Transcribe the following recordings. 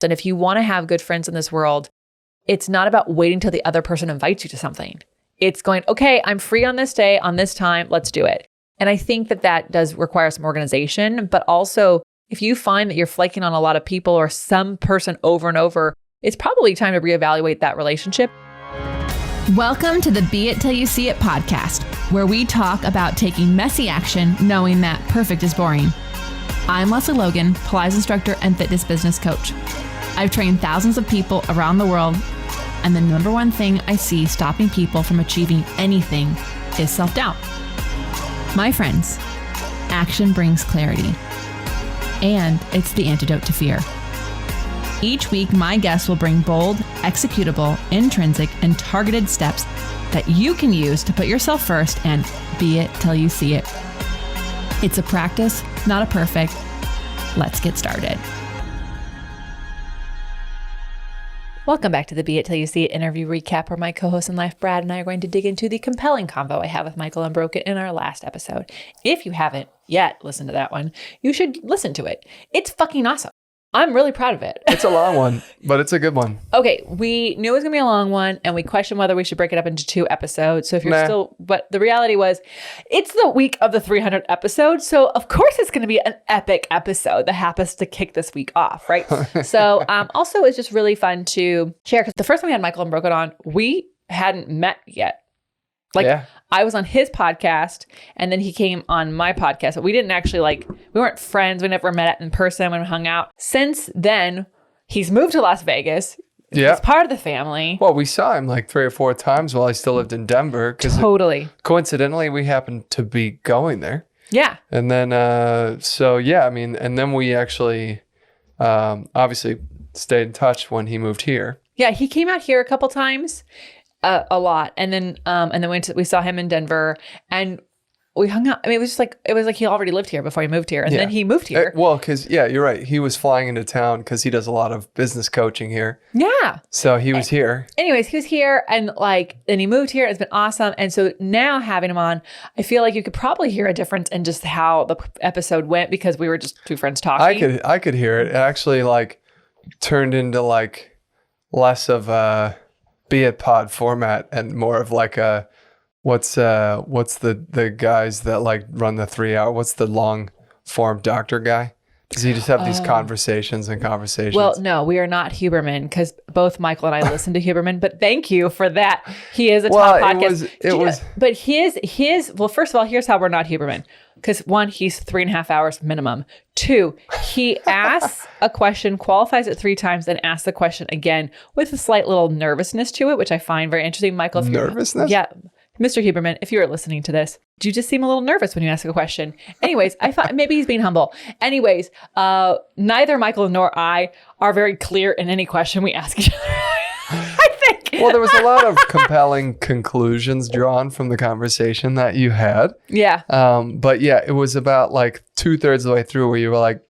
And if you want to have good friends in this world, it's not about waiting till the other person invites you to something. It's going, okay, I'm free on this day, on this time, let's do it. And I think that does require some organization, but also if you find that you're flaking on a lot of people or some person over and over, it's probably time to reevaluate that relationship. Welcome to the Be It Till You See It podcast, where we talk about taking messy action, knowing that perfect is boring. I'm Lesley Logan, Pilates instructor and fitness business coach. I've trained thousands of people around the world, and the number one thing I see stopping people from achieving anything is self-doubt. My friends, action brings clarity, and it's the antidote to fear. Each week, my guests will bring bold, executable, intrinsic, and targeted steps that you can use to put yourself first and be it till you see it. It's a practice, not a perfect. Let's get started. Welcome back to the Be It Till You See It interview recap, where my co-host in life, Brad, and I are going to dig into the compelling convo I have with Michael and Broken in our last episode. If you haven't yet listened to that one, you should listen to it. It's fucking awesome. I'm really proud of it. It's a long one, but it's a good one. Okay, we knew it was going to be a long one, and we questioned whether we should break it up into 2 episodes. So if you're but the reality was, it's the week of the 300th episode, so of course it's going to be an epic episode that happens to kick this week off, right? So also it's just really fun to share, because the first time we had Michael and Broken on, we hadn't met yet. I was on his podcast, and then he came on my podcast, but we didn't actually we weren't friends. We never met in person when we hung out. Since then, he's moved to Las Vegas. Yeah. He's part of the family. Well, we saw him 3 or 4 times while I still lived in Denver. Totally. Coincidentally, we happened to be going there. Yeah. And then, and then we actually obviously stayed in touch when he moved here. Yeah, he came out here a couple times. A lot. And then we saw him in Denver, and we hung out. I mean, it was like he already lived here before he moved here. And then he moved here. You're right. He was flying into town because he does a lot of business coaching here. Yeah. So he was here. Anyways, he was here, and then he moved here. It's been awesome. And so now having him on, I feel like you could probably hear a difference in just how the episode went, because we were just 2 friends talking. I could hear it. It actually turned into less of a Be It pod format and more of a what's the guys that run the 3 hour, what's the long form doctor guy? Does he just have these conversations? Well, no, we are not Huberman, because both Michael and I listen to Huberman, but thank you for that. He is a top podcast. But his well, first of all, here's how we're not Huberman. Because 1, he's 3.5 hours minimum. 2, he asks a question, qualifies it 3 times, then asks the question again with a slight little nervousness to it, which I find very interesting. Michael, nervousness? Yeah. Mr. Huberman, if you are listening to this, you just seem a little nervous when you ask a question. Anyways, I thought maybe he's being humble. Anyways, neither Michael nor I are very clear in any question we ask each other. I think. Well, there was a lot of compelling conclusions drawn from the conversation that you had. Yeah. But yeah, it was about 2/3 of the way through where you were like,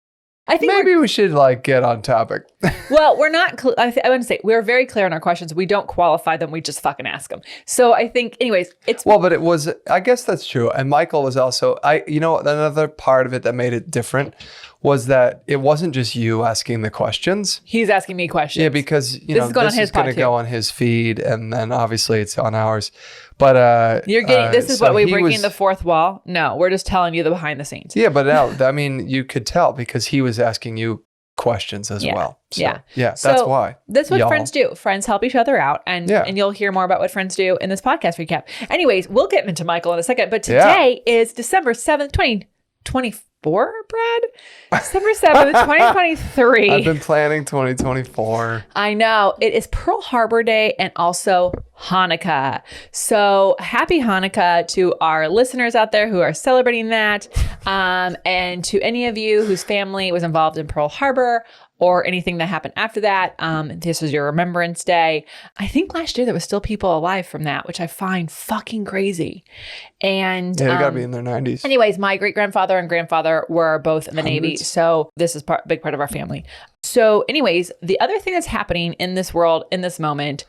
I think maybe we should get on topic. Well, we're not, I want to say, we're very clear on our questions. We don't qualify them. We just fucking ask them. So I think, anyways, but it was, I guess that's true. And Michael was also, another part of it that made it different was that it wasn't just you asking the questions. He's asking me questions. Yeah, because, this is going to go on his feed, and then obviously it's on ours. But you're getting this is what we're breaking the fourth wall. No, we're just telling you the behind the scenes. Yeah, but now you could tell because he was asking you questions as well. So, yeah, that's why. That's what friends do. Friends help each other out, and you'll hear more about what friends do in this podcast recap. Anyways, we'll get into Michael in a second, but today is December 7th, 2024. Brad? December 7th, 2023. I've been planning 2024. I know. It is Pearl Harbor Day and also Hanukkah. So happy Hanukkah to our listeners out there who are celebrating that. And to any of you whose family was involved in Pearl Harbor or anything that happened after that. This is your Remembrance Day. I think last year there was still people alive from that, which I find fucking crazy. And they gotta be in their 90s. Anyways, my great-grandfather and grandfather were both in the Navy. So this is a big part of our family. So anyways, the other thing that's happening in this world, in this moment,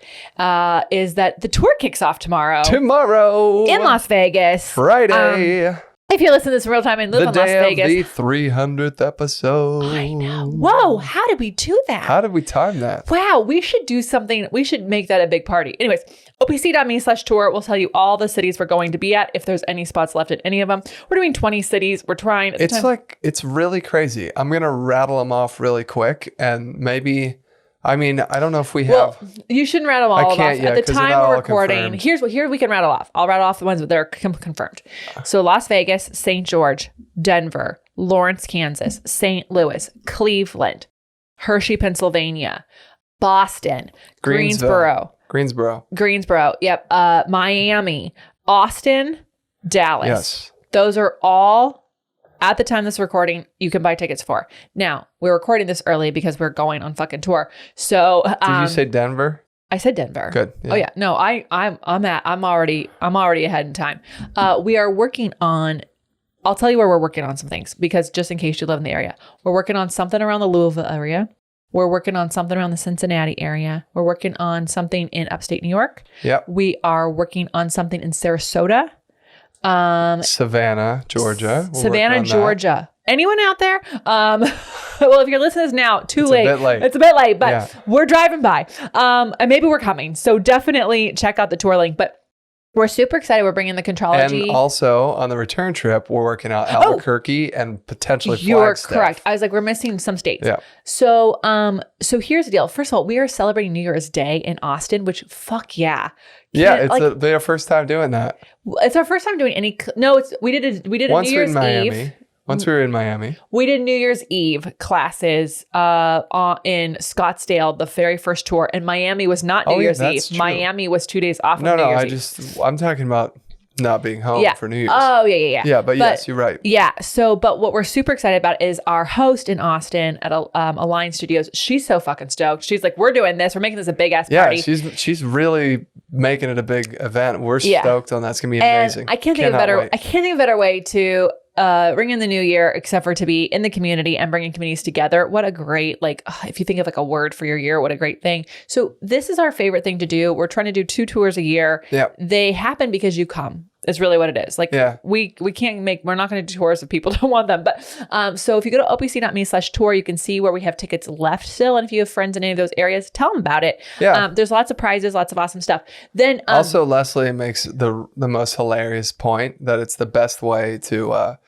is that the tour kicks off tomorrow. In Las Vegas. Friday. If you listen to this in real time and live The in Las day of Vegas. the 300th episode. I know. Whoa, how did we do that? How did we time that? Wow, we should do something. We should make that a big party. Anyways, opc.me/tour will tell you all the cities we're going to be at, if there's any spots left at any of them. We're doing 20 cities. We're trying. It's really crazy. I'm going to rattle them off really quick and maybe... I mean, I don't know if we have... Well, you shouldn't rattle all of them off. yet, At the 'cause they're time not we're all recording, confirmed. here we can rattle off. I'll rattle off the ones that are confirmed. So Las Vegas, St. George, Denver, Lawrence, Kansas, St. Louis, Cleveland, Hershey, Pennsylvania, Boston, Greensboro, yep, Miami, Austin, Dallas. Yes. Those are all... At the time this recording, you can buy tickets for. Now, we're recording this early because we're going on fucking tour. So, Did you say Denver? I said Denver. Good. Oh yeah. No, I'm already ahead in time. We are working on... I'll tell you where we're working on some things, because just in case you live in the area, we're working on something around the Louisville area. We're working on something around the Cincinnati area. We're working on something in upstate New York. Yep. We are working on something in Sarasota. Savannah, Georgia. Savannah, Georgia. Anyone out there? Well, if you're listening to this now, it's a bit late. It's a bit late, but Yeah. we're driving by. And maybe we're coming. So definitely check out the tour link. But we're super excited. We're bringing the contrology. And also on the return trip, we're working out Albuquerque and potentially You're Flagstaff. correct. I was like, we're missing some states. Yeah. So, so here's the deal. First of all, we are celebrating New Year's Day in Austin, which fuck yeah. Yeah, Can't- it's like, their first time doing that. it's our first time doing any. No, we did a Once New we were Year's in Miami. Eve. Once we were in Miami. We did New Year's Eve classes in Scottsdale, the very first tour, and Miami was not New Year's Eve. that's true. Miami was 2 days off of No, New Year's Eve. I'm talking about not being home for New Year's. Oh, yeah. Yeah, but yes, you're right. Yeah. So, but what we're super excited about is our host in Austin at Align Studios. She's so fucking stoked. She's like, we're doing this. We're making this a big ass Yeah, party. she's really making it a big event. We're stoked on that. It's gonna be amazing. And I can't think of a better way to ring in the new year, except for to be in the community and bringing communities together. What a great, if you think of like a word for your year, what a great thing. So this is our favorite thing to do. We're trying to do 2 tours a year. Yeah. They happen because you come. Is really what it is. We're not going to do tours if people don't want them. But so if you go to opc.me/tour, you can see where we have tickets left still. And if you have friends in any of those areas, tell them about it. Yeah. There's lots of prizes, lots of awesome stuff. Then Also, Lesley makes the most hilarious point that it's the best way to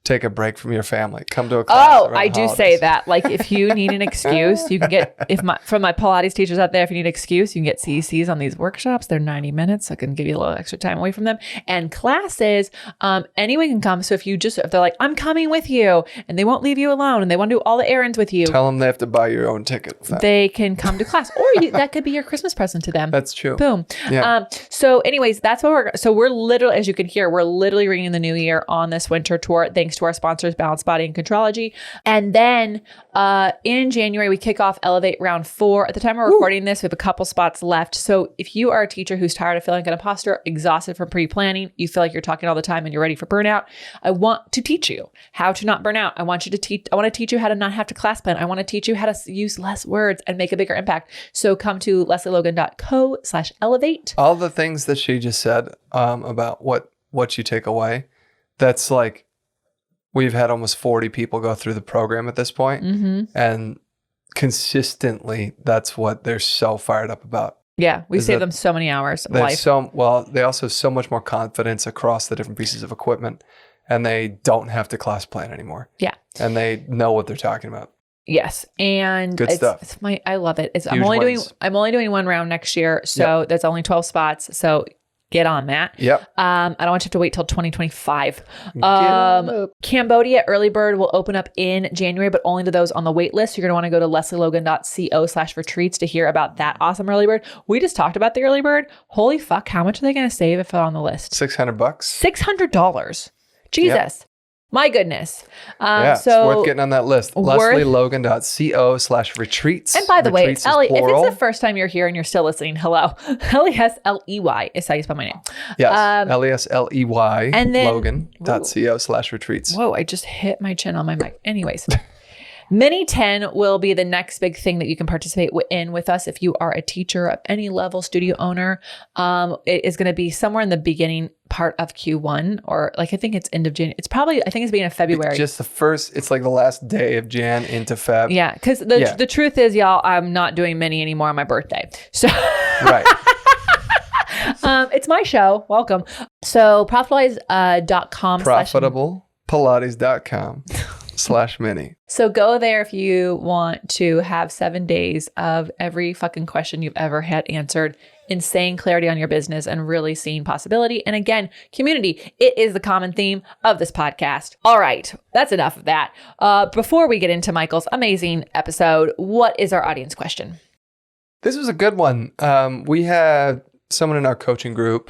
take a break from your family. Come to a class. Oh, around I the do holidays. say that. Like, if you need an excuse, you can get, from my Pilates teachers out there, if you need an excuse, you can get CECs on these workshops. They're 90 minutes. So I can give you a little extra time away from them. And classes, anyone can come. So if they're like, I'm coming with you, and they won't leave you alone, and they want to do all the errands with you, Tell them they have to buy your own ticket. they can come to class. Or that could be your Christmas present to them. That's true. Boom. Yeah. So anyways, that's what we're literally, as you can hear, we're literally ringing the new year on this winter tour, thanks to our sponsors, Balance Body and Contrology. And then in January, we kick off Elevate Round 4. At the time we're recording this, we have a couple spots left. So if you are a teacher who's tired of feeling like an imposter, exhausted from pre-planning, you feel like you're talking all the time and you're ready for burnout, I want to teach you how to not burn out. I want to teach you how to not have to class plan. I want to teach you how to use less words and make a bigger impact. So come to leslielogan.co/elevate. All the things that she just said about what you take away, that's like, we've had almost 40 people go through the program at this point, and consistently, that's what they're so fired up about. Yeah, we save them so many hours of life. They also have so much more confidence across the different pieces of equipment, and they don't have to class plan anymore. Yeah. And they know what they're talking about. Yes, and Good stuff. I love it. I'm Huge only wins. doing one round next year, so there's only 12 spots. So get on that. Yep. I don't want you to have to wait till 2025. Cambodia early bird will open up in January, but only to those on the wait list. You're going to want to go to leslielogan.co/retreats to hear about that awesome early bird. We just talked about the early bird. Holy fuck, how much are they going to save if they're on the list? $600. $600. Jesus. Yep. My goodness. It's worth getting on that list. leslielogan.co/retreats. And by the way, it's Ellie. If plural. it's the first time you're here and you're still listening, hello. Lesley is how you spell my name. Yes. Lesley. and then- Logan.co/retreats. Whoa, I just hit my chin on my mic. Anyways. Mini 10 will be the next big thing that you can participate in with us if you are a teacher of any level, studio owner. It is going to be somewhere in the beginning part of Q1, or like I think it's end of January. It's probably, I think it's beginning of February. Just it's like the last day of Jan into Feb. Yeah, because the truth is, y'all, I'm not doing mini anymore on my birthday. So Right. It's my show. Welcome. So profitabilize.com. Profitabllepalates.com/mini. So go there if you want to have 7 days of every fucking question you've ever had answered, insane clarity on your business, and really seeing possibility. And again, community, it is the common theme of this podcast. All right, that's enough of that. Before we get into Michael's amazing episode, what is our audience question? This was a good one. We had someone in our coaching group,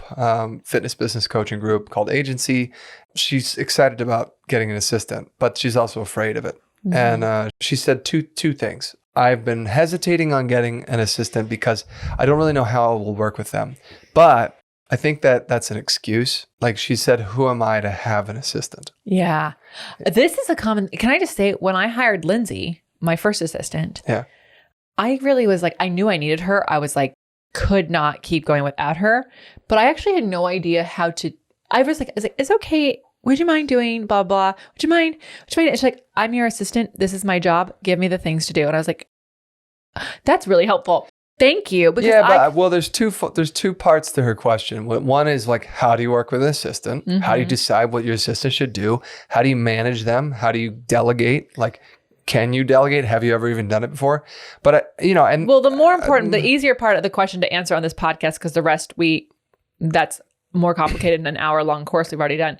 fitness business coaching group called Agency. She's excited about getting an assistant, but she's also afraid of it. Mm-hmm. And she said two things. I've been hesitating on getting an assistant because I don't really know how I will work with them. But I think that's an excuse. Like she said, who am I to have an assistant? Yeah. This is a common, can I just say, when I hired Lindsay, my first assistant, I really was like, I knew I needed her. I was like, could not keep going without her. But I actually had no idea how to, I was like, it's okay. Would you mind doing blah, blah? Would you mind? It's like, I'm your assistant. This is my job. Give me the things to do. And I was like, that's really helpful. Thank you. Because well, there's two parts to her question. One is like, how do you work with an assistant? Mm-hmm. How do you decide what your assistant should do? How do you manage them? How do you delegate? Like, can you delegate? Have you ever even done it before? But, the more important, the easier part of the question to answer on this podcast, because the rest that's more complicated in an hour-long course we've already done,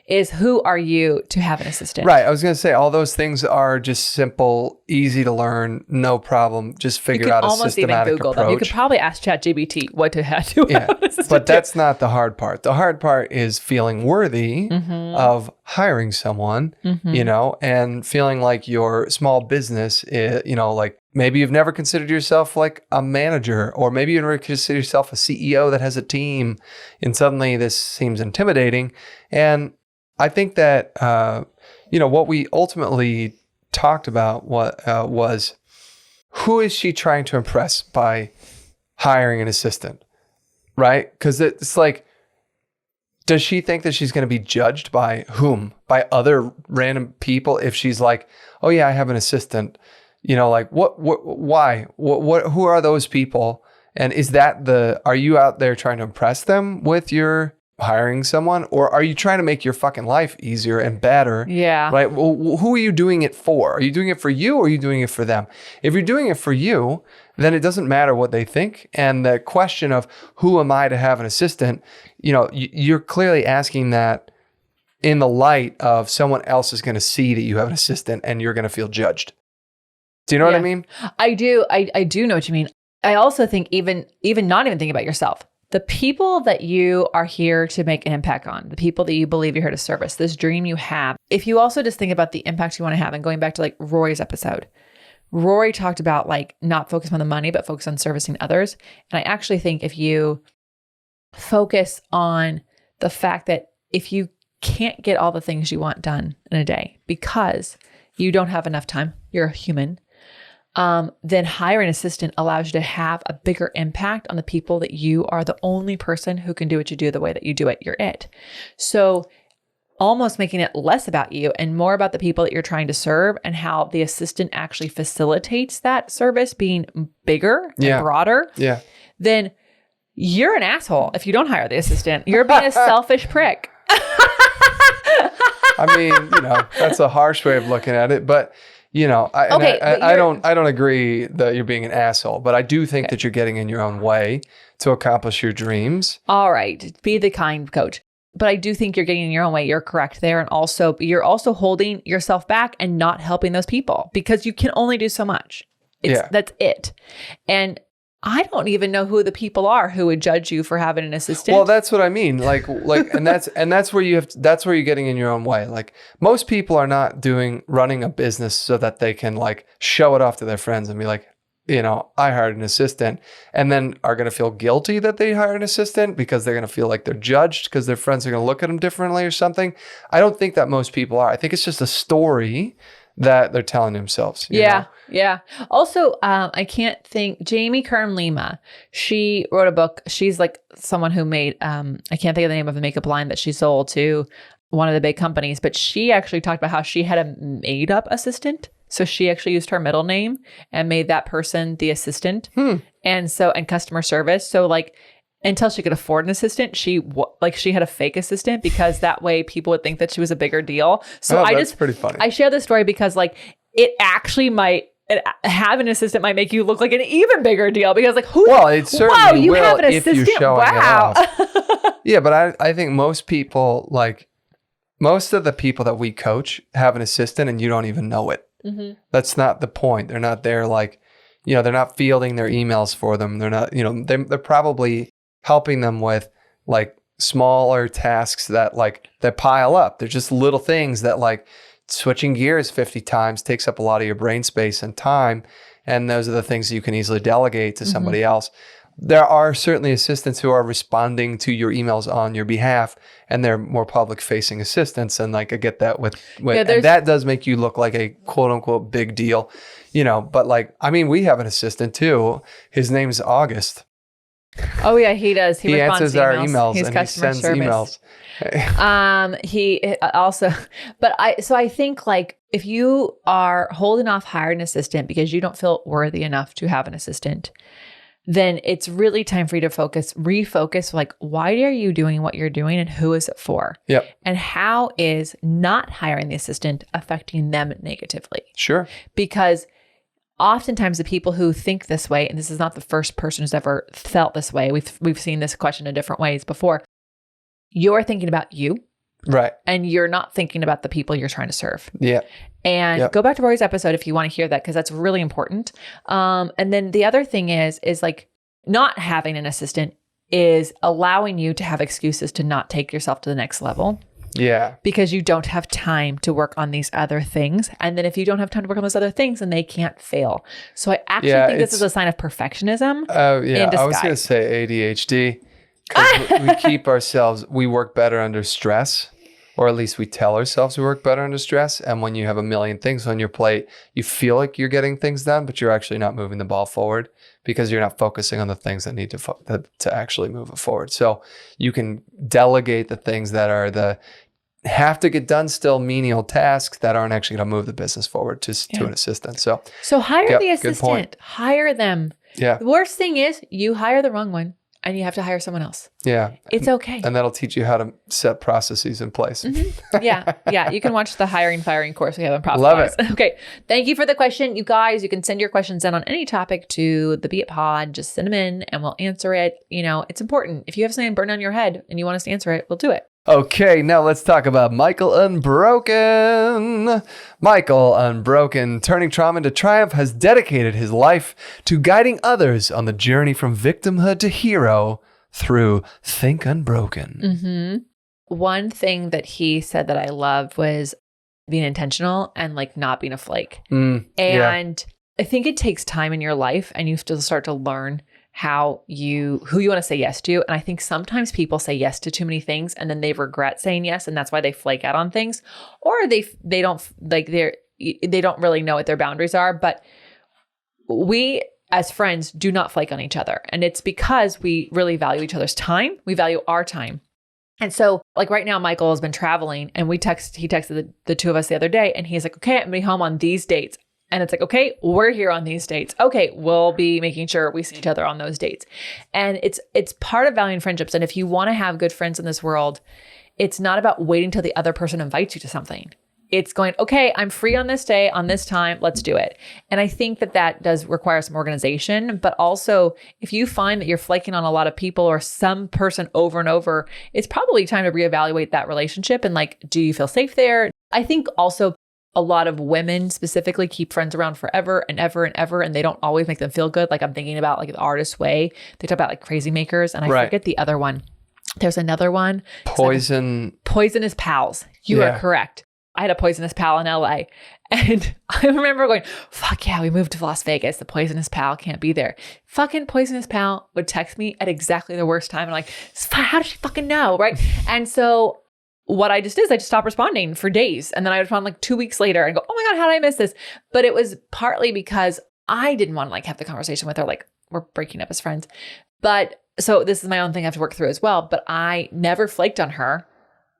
is who are you to have an assistant? Right. I was going to say all those things are just simple, easy to learn, no problem. Just figure out a systematic Google approach. Them. You could probably ask ChatGPT what to have to have an assistant. But that's not the hard part. The hard part is feeling worthy of hiring someone, and feeling like your small business is, like maybe you've never considered yourself like a manager, or maybe you never consider yourself a CEO that has a team, and suddenly this seems intimidating. And I think that, what we ultimately talked about was who is she trying to impress by hiring an assistant, right? Because it's like, does she think that she's going to be judged by whom? By other random people? If she's like, oh yeah, I have an assistant, like why? Who are those people? And are you out there trying to impress them with your hiring someone, or are you trying to make your fucking life easier and better? Yeah. Right. Well, who are you doing it for? Are you doing it for you, or are you doing it for them? If you're doing it for you, then it doesn't matter what they think. And the question of who am I to have an assistant, you're clearly asking that in the light of someone else is going to see that you have an assistant and you're going to feel judged. Do you know what I mean? I do. I do know what you mean. I also think even not even thinking about yourself, the people that you are here to make an impact on, the people that you believe you're here to service, this dream you have, if you also just think about the impact you want to have, and going back to like Rory's episode, Rory talked about like not focus on the money, but focus on servicing others. And I actually think if you focus on the fact that if you can't get all the things you want done in a day because you don't have enough time, you're a human, then hire an assistant allows you to have a bigger impact on the people that you are the only person who can do what you do the way that you do it. You're it. So almost making it less about you and more about the people that you're trying to serve, and how the assistant actually facilitates that service being bigger and broader. Yeah. Then you're an asshole if you don't hire the assistant. You're being a selfish prick. I mean, that's a harsh way of looking at it, but I don't agree that you're being an asshole, but I do think that you're getting in your own way to accomplish your dreams. All right. Be the kind coach. But I do think you're getting in your own way. You're correct there. And also, you're also holding yourself back and not helping those people because you can only do so much. That's it. And I don't even know who the people are who would judge you for having an assistant. Well, that's what I mean. Like, and that's where that's where you're getting in your own way. Like, most people are not running a business so that they can like show it off to their friends and be like, I hired an assistant, and then are going to feel guilty that they hired an assistant because they're going to feel like they're judged because their friends are going to look at them differently or something. I don't think that most people are. I think it's just a story that they're telling themselves. You know? Yeah. Also, I can't think, Jamie Kern Lima, she wrote a book. She's like someone who made, I can't think of the name of the makeup line that she sold to one of the big companies, but she actually talked about how she had a made up assistant. So she actually used her middle name and made that person the assistant. And customer service. So like, until she could afford an assistant, she had a fake assistant because that way people would think that she was a bigger deal. So that's pretty funny. I share this story because like it actually have an assistant might make you look like an even bigger deal because like it certainly you will have an if assistant. you're showing it Wow. off. Yeah, but I think most people, like most of the people that we coach have an assistant and you don't even know it. That's not the point. They're not there like, they're not fielding their emails for them. They're not, they're probably helping them with like smaller tasks that pile up. They're just little things that like switching gears 50 times takes up a lot of your brain space and time. And those are the things that you can easily delegate to somebody else. There are certainly assistants who are responding to your emails on your behalf, and they're more public facing assistants. And like, I get that with and that does make you look like a quote unquote big deal, but like, I mean, we have an assistant too. His name is August. Oh yeah, he does. He answers our emails He's and he sends emails. He also, but I think like if you are holding off hiring an assistant because you don't feel worthy enough to have an assistant, then it's really time for you to refocus. Like, why are you doing what you're doing and who is it for? Yep. And how is not hiring the assistant affecting them negatively? Sure. Because oftentimes the people who think this way, and this is not the first person who's ever felt this way. We've seen this question in different ways before. You're thinking about you. Right. And you're not thinking about the people you're trying to serve. Yeah. And go back to Rory's episode if you want to hear that, because that's really important. And then the other thing is like not having an assistant is allowing you to have excuses to not take yourself to the next level. Yeah. Because you don't have time to work on these other things. And then if you don't have time to work on those other things, then they can't fail. So I actually think this is a sign of perfectionism. Oh, yeah. In disguise. I was going to say ADHD. We work better under stress, or at least we tell ourselves we work better under stress. And when you have a million things on your plate, you feel like you're getting things done, but you're actually not moving the ball forward because you're not focusing on the things that need to actually move it forward. So you can delegate the things that have to get done, still menial tasks that aren't actually going to move the business forward to an assistant. So hire the assistant, hire them. Yeah. The worst thing is you hire the wrong one and you have to hire someone else. Yeah. It's okay. And that'll teach you how to set processes in place. Yeah. You can watch the firing course we have on Profit. Love it. Okay. Thank you for the question. You guys, you can send your questions in on any topic to the Beit Pod. Just send them in and we'll answer it. It's important. If you have something burned on your head and you want us to answer it, we'll do it. Okay, now let's talk about Michael Unbroken. Michael Unbroken, turning trauma into triumph, has dedicated his life to guiding others on the journey from victimhood to hero through Think Unbroken. One thing that he said that I loved was being intentional and like not being a flake. I think it takes time in your life and you have to start to learn who you want to say yes to. And I think sometimes people say yes to too many things and then they regret saying yes. And that's why they flake out on things, or they don't really know what their boundaries are. But we as friends do not flake on each other. And it's because we really value each other's time. We value our time. And so like right now, Michael has been traveling and he texted the two of us the other day and he's like, okay, I'm gonna be home on these dates. And it's like, okay, we're here on these dates. Okay, we'll be making sure we see each other on those dates. And it's part of valuing friendships. And if you want to have good friends in this world, it's not about waiting till the other person invites you to something. It's going, okay, I'm free on this day, on this time, let's do it. And I think that does require some organization. But also, if you find that you're flaking on a lot of people or some person over and over, it's probably time to reevaluate that relationship. And like, do you feel safe there? I think also a lot of women specifically keep friends around forever and ever and ever, and they don't always make them feel good. Like I'm thinking about like the Artist Way. They talk about like crazy makers, and I forget the other one. There's another one. Poisonous Pals. You are correct. I had a poisonous pal in LA, and I remember going, fuck yeah, we moved to Las Vegas. The poisonous pal can't be there. Fucking poisonous pal would text me at exactly the worst time. And I'm like, how does she fucking know? Right. And so what I just did is I just stopped responding for days. And then I would respond like 2 weeks later and go, oh my God, how did I miss this? But it was partly because I didn't want to like have the conversation with her. Like, we're breaking up as friends. But so this is my own thing I have to work through as well. But I never flaked on her.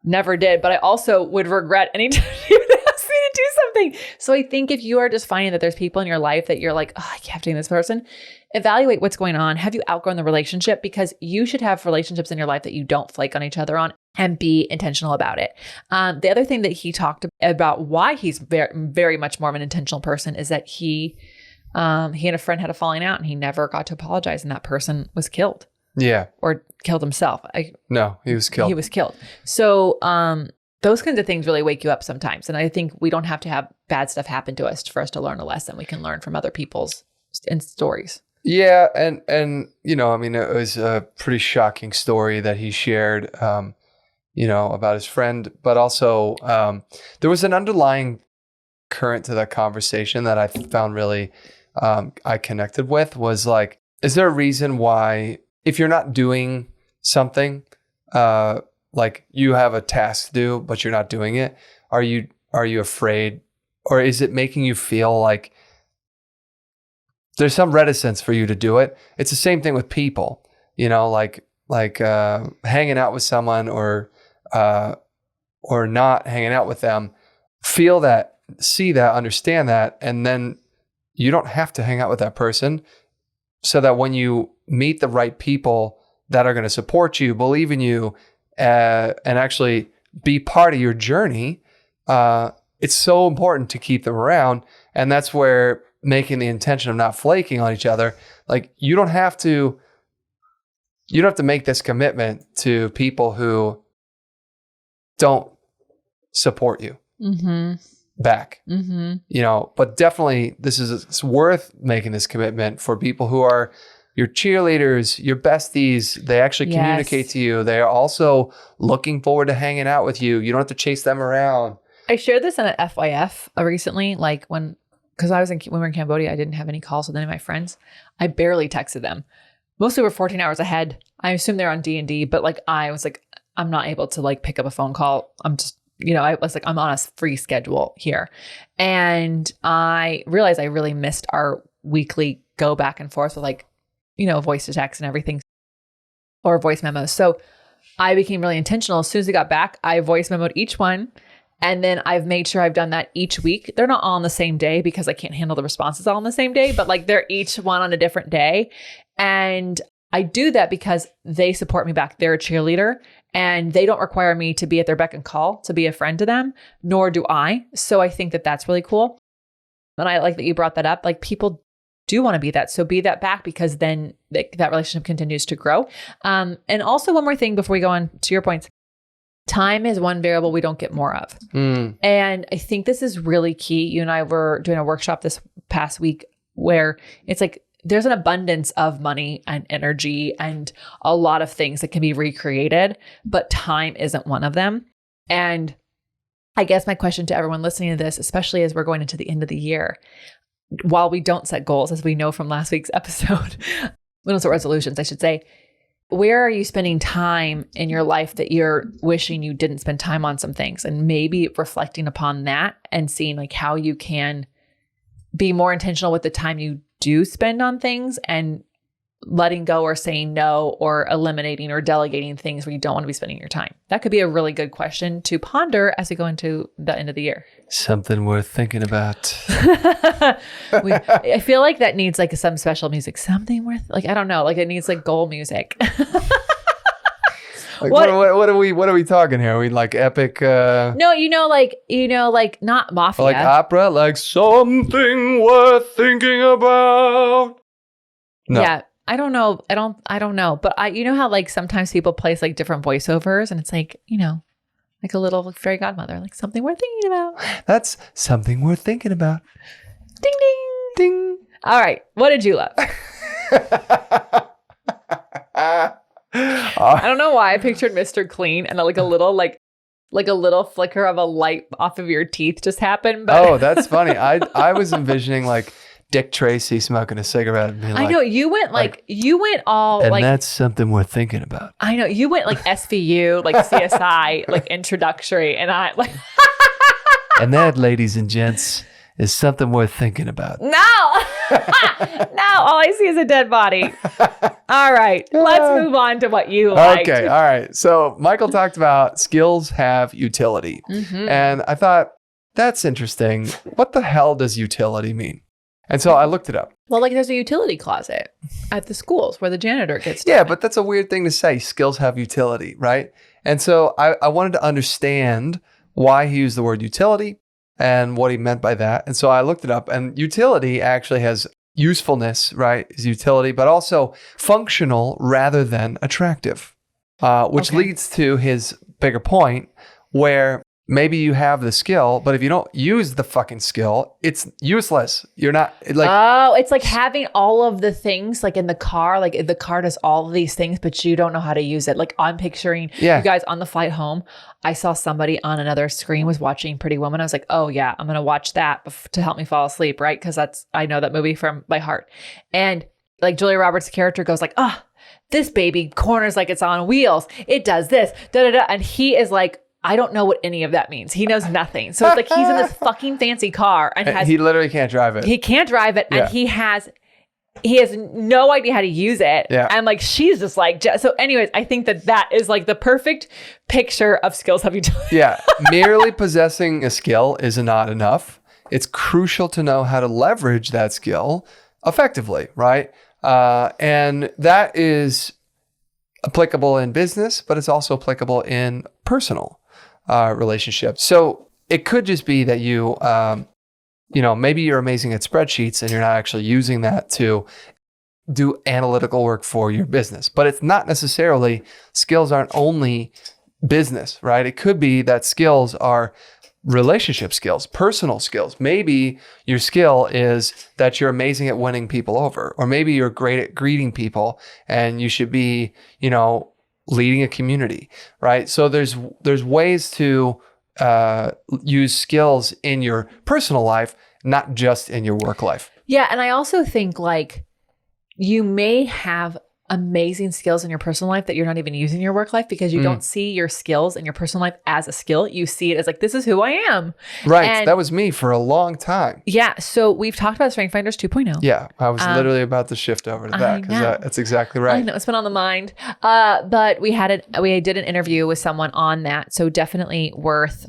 Never did. But I also would regret any time she would ask me to do something. So I think if you are just finding that there's people in your life that you're like, oh, I can't do this person, evaluate what's going on. Have you outgrown the relationship? Because you should have relationships in your life that you don't flake on each other on, and be intentional about it. The other thing that he talked about why he's very, very much more of an intentional person is that he and a friend had a falling out and he never got to apologize, and that person was killed. Yeah. Or killed himself. No, he was killed. He was killed. So those kinds of things really wake you up sometimes. And I think we don't have to have bad stuff happen to us for us to learn a lesson. We can learn from other people's stories. Yeah. And, you know, I mean, it was a pretty shocking story that he shared, you know, about his friend, but also there was an underlying current to that conversation that I found really, I connected with, was like, is there a reason why, if you're not doing something, like you have a task to do, but you're not doing it, are you afraid, or is it making you feel like there's some reticence for you to do it? It's the same thing with people, you know, like hanging out with someone or not hanging out with them. Feel that, see that, understand that, and then you don't have to hang out with that person, so that when you meet the right people that are going to support you, believe in you, and actually be part of your journey, it's so important to keep them around. And that's where making the intention of not flaking on each other, like you don't have to make this commitment to people who don't support you back, you know, but definitely it's worth making this commitment for people who are your cheerleaders, your besties. They actually communicate to you. They are also looking forward to hanging out with you. You don't have to chase them around. I shared this on an FYF recently, like because when we were in Cambodia, I didn't have any calls with any of my friends. I barely texted them. Mostly we're 14 hours ahead. I assume they're on D&D, but like I was like, I'm not able to like pick up a phone call. I'm just, you know, I was like, I'm on a free schedule here. And I realized I really missed our weekly go back and forth with like, you know, voice to text and everything, or voice memos. So I became really intentional. As soon as we got back, I voice memoed each one. And then I've made sure I've done that each week. They're not all on the same day because I can't handle the responses all on the same day, but like they're each one on a different day. And I do that because they support me back. They're a cheerleader and they don't require me to be at their beck and call to be a friend to them, nor do I. So I think that that's really cool. And I like that you brought that up. Like people do want to be that. So be that back, because then that relationship continues to grow. And also one more thing before we go on to your points. Time is one variable we don't get more of. And I think this is really key. You and I were doing a workshop this past week where it's like, there's an abundance of money and energy and a lot of things that can be recreated, but time isn't one of them. And I guess my question to everyone listening to this, especially as we're going into the end of the year, while we don't set goals, as we know from last week's episode, we don't set resolutions, I should say, where are you spending time in your life that you're wishing you didn't spend time on some things? And maybe reflecting upon that and seeing like how you can be more intentional with the time you do spend on things, and letting go or saying no or eliminating or delegating things where you don't want to be spending your time. That could be a really good question to ponder as we go into the end of the year. Something worth thinking about. I feel like that needs like some special music. Something worth, like, I don't know, like it needs like goal music. Like, what are we talking here? Are we like epic? No, like not mafia. Like opera, like something worth thinking about. No. Yeah. I don't know. But you know how like sometimes people place like different voiceovers and it's like, you know, like a little fairy godmother, like something worth thinking about. That's something worth thinking about. Ding, ding. Ding. All right. What did you love? I don't know why I pictured Mr. Clean and like a little flicker of a light off of your teeth just happened. But oh, that's funny. I was envisioning like Dick Tracy smoking a cigarette and being I know you went all and like that's something worth thinking about. I know you went like SVU, like CSI, like introductory, and I like And that, ladies and gents, is something worth thinking about. no, all I see is a dead body. All right, let's move on to what you liked. Okay, all right. So Michael talked about skills have utility, and I thought that's interesting. What the hell does utility mean? And so I looked it up. Well, like there's a utility closet at the schools where the janitor gets Yeah, but that's a weird thing to say. Skills have utility, right? And so I wanted to understand why he used the word utility and what he meant by that. And so I looked it up, and utility actually has usefulness, right? Is utility, but also functional rather than attractive, which leads to his bigger point where maybe you have the skill, but if you don't use the fucking skill, it's useless. You're not like... Oh, it's like having all of the things like in the car, like the car does all of these things, but you don't know how to use it. Like I'm picturing you guys on the flight home. I saw somebody on another screen was watching Pretty Woman. I was like, oh yeah, I'm going to watch that to help me fall asleep, right? Because I know that movie from by heart. And like Julia Roberts' character goes like, this baby corners like it's on wheels. It does this, da-da-da. And he is like, I don't know what any of that means. He knows nothing. So it's like he's in this fucking fancy car and he literally can't drive it. He can't drive it, and he has no idea how to use it. Yeah. And like she's just like so. Anyways, I think that is like the perfect picture of skills have utility. Yeah, merely possessing a skill is not enough. It's crucial to know how to leverage that skill effectively, right? And that is applicable in business, but it's also applicable in personal relationships. So it could just be that you, maybe you're amazing at spreadsheets and you're not actually using that to do analytical work for your business. But it's not necessarily, skills aren't only business, right? It could be that skills are relationship skills, personal skills. Maybe your skill is that you're amazing at winning people over, or maybe you're great at greeting people and you should be, leading a community, right? So there's ways to use skills in your personal life, not just in your work life. Yeah. And I also think like you may have amazing skills in your personal life that you're not even using in your work life because you don't see your skills in your personal life as a skill. You see it as like, this is who I am. Right. And that was me for a long time. Yeah. So we've talked about Strength Finders 2.0. Yeah. I was literally about to shift over to that because that's exactly right. I know it's been on the mind. But we did an interview with someone on that. So definitely worth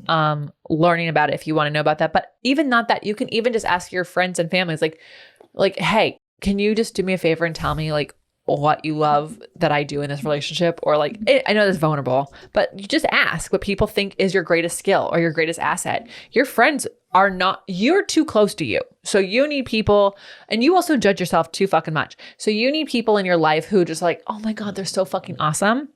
learning about it if you want to know about that. But even not that, you can even just ask your friends and families like, hey, can you just do me a favor and tell me like what you love that I do in this relationship? Or like, I know that's vulnerable, but you just ask what people think is your greatest skill or your greatest asset. Your friends are not, you're too close to you. So you need people, and you also judge yourself too fucking much. So you need people in your life who just like, oh my God, they're so fucking awesome.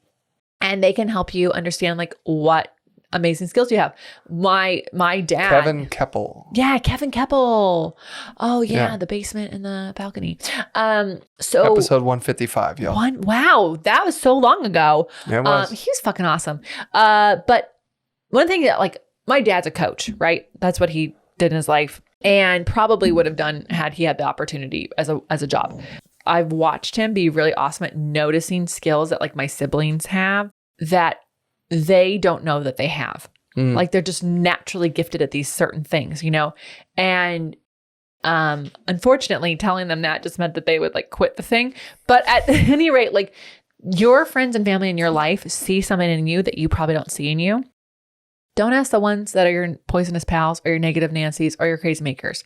And they can help you understand like what amazing skills you have. My dad. Kevin Keppel. Yeah, Kevin Keppel. Oh yeah, the basement and the balcony. So episode 155, yo. Wow, that was so long ago. Yeah, it was. He was fucking awesome. But one thing that like my dad's a coach, right? That's what he did in his life, and probably would have done had he had the opportunity as a job. I've watched him be really awesome at noticing skills that like my siblings have that they don't know that they have. Like they're just naturally gifted at these certain things, and unfortunately telling them that just meant that they would like quit the thing. But at any rate, like your friends and family in your life see something in you that you probably don't see in you. Don't ask the ones that are your poisonous pals or your negative Nancys or your crazy makers.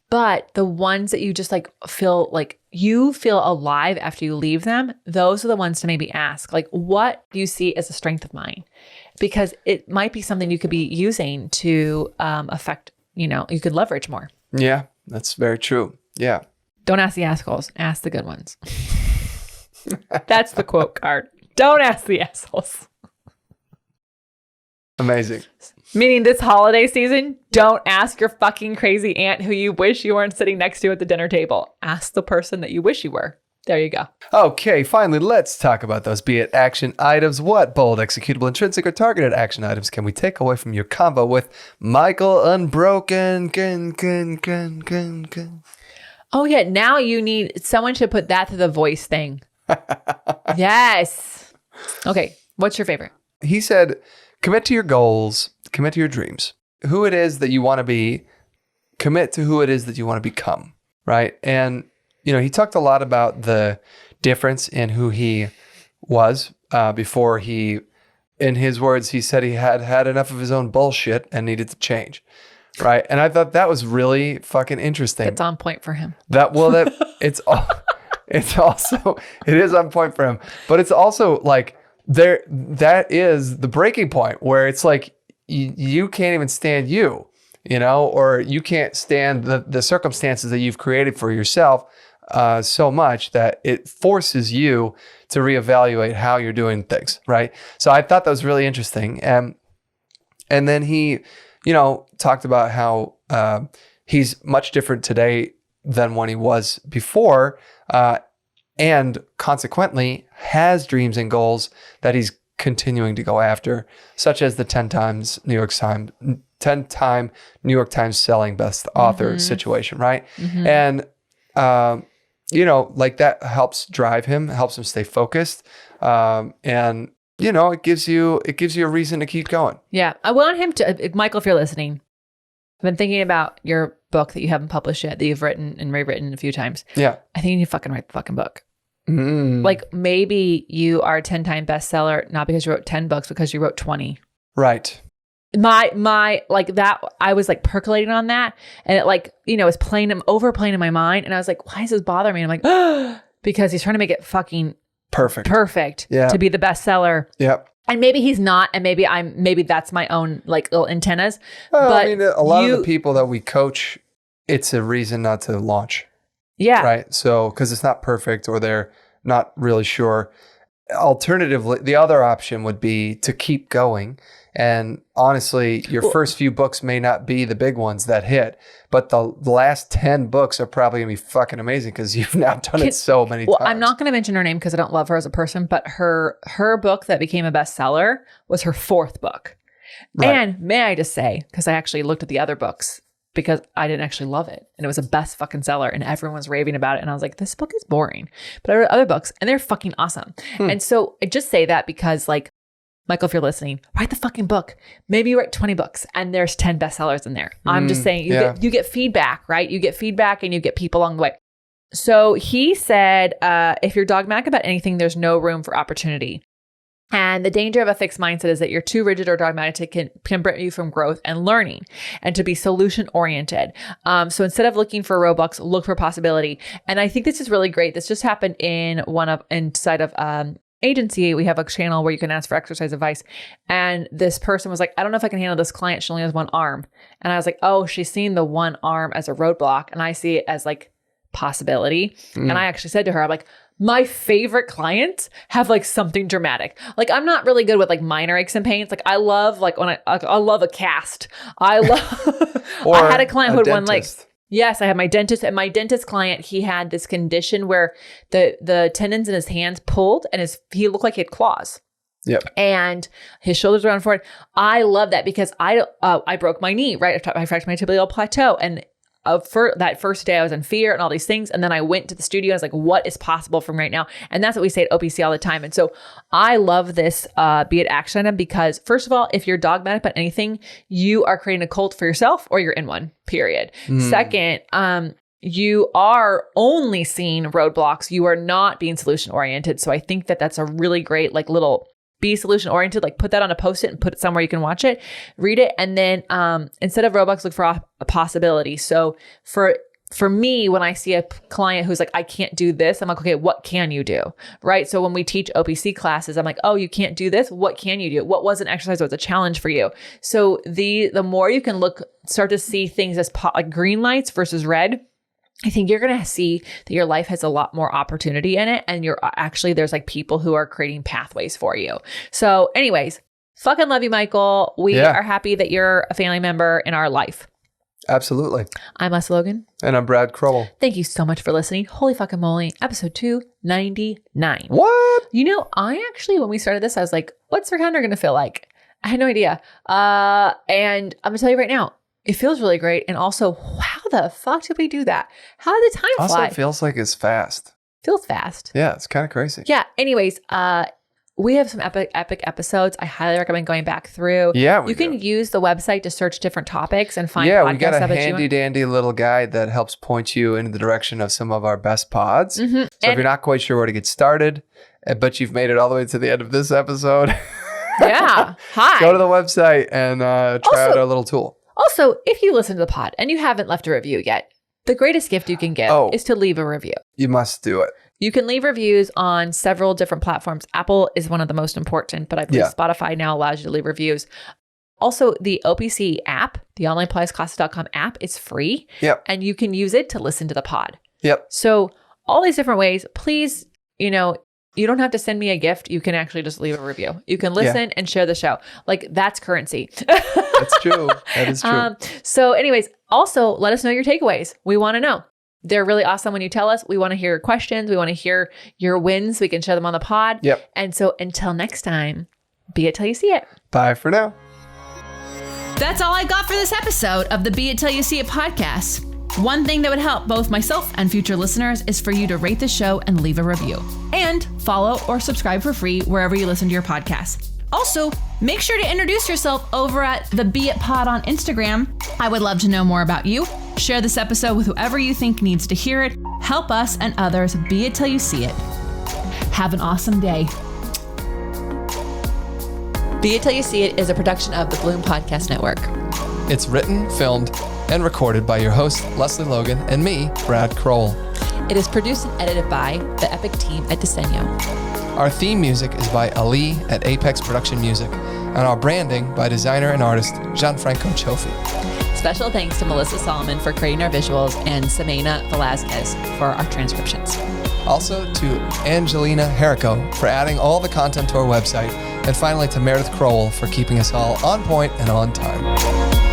But the ones that you just like feel like you feel alive after you leave them, those are the ones to maybe ask, like, what do you see as a strength of mine? Because it might be something you could be using to affect, you could leverage more. Yeah, that's very true. Yeah. Don't ask the assholes, ask the good ones. That's the quote card. Don't ask the assholes. Amazing. Meaning this holiday season, don't ask your fucking crazy aunt who you wish you weren't sitting next to at the dinner table. Ask the person that you wish you were. There you go. Okay, finally, let's talk about those be it action items. What bold, executable, intrinsic, or targeted action items can we take away from your combo with Michael Unbroken? Oh yeah. Now you need someone should put that to the voice thing. Yes. Okay. What's your favorite? He said, commit to your goals, commit to your dreams. Who it is that you want to be, commit to who it is that you want to become, right? And, he talked a lot about the difference in who he was before he, in his words, he said he had enough of his own bullshit and needed to change, right? And I thought that was really fucking interesting. It's on point for him. It is on point for him, but it's also like that is the breaking point where it's like you can't even stand or you can't stand the circumstances that you've created for yourself so much that it forces you to reevaluate how you're doing things, right? So I thought that was really interesting. And then he, talked about how he's much different today than when he was before, and consequently has dreams and goals that he's continuing to go after, such as the 10-time New York Times selling best author situation, right? Mm-hmm. And like that helps drive him, helps him stay focused, and it gives you a reason to keep going. Yeah, I want him to, Michael, if you're listening, I've been thinking about your book that you haven't published yet, that you've written and rewritten a few times. Yeah, I think you need to fucking write the fucking book. Like maybe you are a 10-time bestseller, not because you wrote 10 books, because you wrote 20. Right. My like that, I was like percolating on that, and it like, was overplaying in my mind, and I was like, why does this bother me? And I'm like, because he's trying to make it fucking perfect to be the bestseller. Yep. And maybe he's not, and maybe that's my own like little antennas. Well, but I mean, a lot of the people that we coach, it's a reason not to launch. Yeah. Right. So, because it's not perfect or they're not really sure. Alternatively, the other option would be to keep going. And honestly, your first few books may not be the big ones that hit, but the last 10 books are probably going to be fucking amazing because you've now done it so many times. I'm not going to mention her name because I don't love her as a person, but her book that became a bestseller was her 4th book. Right. And may I just say, because I actually looked at the other books, because I didn't actually love it. And it was a best fucking seller and everyone was raving about it. And I was like, this book is boring. But I read other books and they're fucking awesome. And so I just say that because like, Michael, if you're listening, write the fucking book. Maybe you write 20 books and there's 10 bestsellers in there. I'm just saying you get feedback, right? You get feedback and you get people along the way. So he said, if you're dogmatic about anything, there's no room for opportunity. And the danger of a fixed mindset is that you're too rigid or dogmatic can prevent you from growth and learning, and to be solution oriented. So instead of looking for roadblocks, look for possibility. And I think this is really great. This just happened inside of agency. We have a channel where you can ask for exercise advice. And this person was like, I don't know if I can handle this client. She only has one arm. And I was like, oh, she's seen the one arm as a roadblock. And I see it as like possibility. And I actually said to her, I'm like, my favorite clients have like something dramatic. Like I'm not really good with like minor aches and pains. Like I love like when I love a cast. I love, I had a client who had one leg. Yes, I had my dentist, and my dentist client, he had this condition where the tendons in his hands pulled and he looked like he had claws. Yep. And his shoulders were on forward. I love that because I broke my knee, right? I fractured my tibial plateau, and for that first day I was in fear and all these things. And then I went to the studio. I was like, what is possible from right now? And that's what we say at OPC all the time. And so I love this beit action item because first of all, if you're dogmatic about anything, you are creating a cult for yourself or you're in one, period. Second, you are only seeing roadblocks. You are not being solution oriented. So I think that that's a really great like little be solution oriented, like put that on a post-it and put it somewhere you can watch it, read it. And then instead of roadblocks, look for a possibility. So for me, when I see a client who's like, I can't do this, I'm like, okay, what can you do? Right. So when we teach OPC classes, I'm like, oh, you can't do this. What can you do? What was an exercise? What's a challenge for you? So the more you can start to see things as like green lights versus red, I think you're going to see that your life has a lot more opportunity in it. And there's like people who are creating pathways for you. So anyways, fucking love you, Michael. We are happy that you're a family member in our life. Absolutely. I'm Lesley Logan. And I'm Brad Crowell. Thank you so much for listening. Holy fucking moly. Episode 299. What? I actually, when we started this, I was like, what's our calendar going to feel like? I had no idea. And I'm going to tell you right now, it feels really great. And also, wow, how the fuck did we do that? How did the time Also, fly? it feels like it's fast. Feels fast. Yeah, it's kind of crazy. Yeah. Anyways, we have some epic episodes. I highly recommend going back through. Yeah, you can use the website to search different topics and find Yeah, podcasts we got a that you handy want. dandy little guide that helps point you in the direction of some of our best pods. Mm-hmm. So if you're not quite sure where to get started, but you've made it all the way to the end of this episode, Yeah. Hi. go to the website and try out our little tool. Also, if you listen to the pod and you haven't left a review yet, the greatest gift you can give is to leave a review. You must do it. You can leave reviews on several different platforms. Apple is one of the most important, but I believe Spotify now allows you to leave reviews. Also, the OPC app, the onlineappliesclasses.com app, is free. Yep. And you can use it to listen to the pod. Yep. So all these different ways, please, you don't have to send me a gift. You can actually just leave a review. You can listen and share the show. Like, that's currency. That's true. That is true. So anyways, also let us know your takeaways. We want to know. They're really awesome when you tell us. We want to hear your questions. We want to hear your wins. We can share them on the pod. Yep. And so until next time, be it till you see it. Bye for now. That's all I got for this episode of the Be It Till You See It podcast. One thing that would help both myself and future listeners is for you to rate the show and leave a review. And follow or subscribe for free wherever you listen to your podcasts. Also, make sure to introduce yourself over at the Be It Pod on Instagram. I would love to know more about you. Share this episode with whoever you think needs to hear it. Help us and others be it till you see it. Have an awesome day. Be It Till You See It is a production of the Bloom Podcast Network. It's written, filmed, and recorded by your host, Lesley Logan, and me, Brad Crowell. It is produced and edited by the epic team at Diseño. Our theme music is by Ali at Apex Production Music, and our branding by designer and artist Gianfranco Cioffi. Special thanks to Melissa Solomon for creating our visuals and Samena Velazquez for our transcriptions. Also to Angelina Herrico for adding all the content to our website, and finally to Meredith Crowell for keeping us all on point and on time.